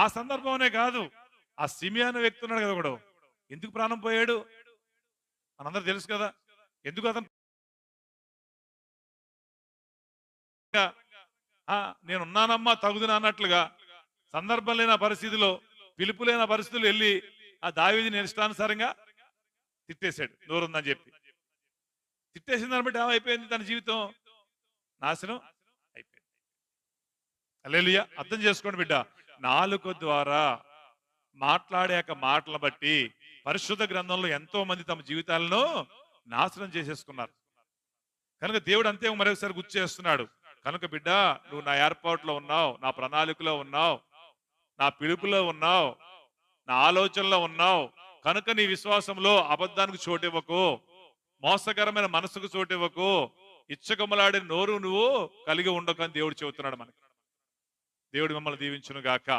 ఆ సందర్భంనే కాదు, ఆ సిమియా అనే వ్యక్తి ఉన్నాడు కదా ఒకడు, ఎందుకు ప్రాణం పోయాడు మనందరూ తెలుసు కదా. ఎందుకు అతను ఆ, నేనున్నానమ్మా తగుదునా అన్నట్లుగా సందర్భం లేని ఆ పరిస్థితిలో, పిలుపు లేని ఆ పరిస్థితులు వెళ్ళి ఆ దావీదుని ఇష్టానుసారంగా తిట్టేశాడు నోరుందని చెప్పి. తిట్టేసిన దాన్ని బట్టి ఏమైపోయింది, తన జీవితం నాశనం అయిపోయింది. హల్లెలూయా. అర్థం చేసుకోండి బిడ్డ, నాలుక ద్వారా మాట్లాడాక మాటలను బట్టి పరిశుద్ధ గ్రంథంలో ఎంతో మంది తమ జీవితాలను నాశనం చేసేసుకున్నారు. కనుక దేవుడు అంతే మరొకసారి గుర్తు చేస్తున్నాడు. కనుక బిడ్డ, నువ్వు నా ఏర్పాటులో ఉన్నావు, నా ప్రణాళికలో ఉన్నావు, నా పిలుపులో ఉన్నావు, నా ఆలోచనలో ఉన్నావు. కనుక నీ విశ్వాసంలో అబద్ధానికి చోటివ్వకు, మోసకరమైన మనసుకు చోటివ్వకు, ఇచ్చకములాడే నోరు నువ్వు కలిగి ఉండకని దేవుడు చెబుతున్నాడు మనకి. దేవుడు మిమ్మల్ని దీవించును గాక.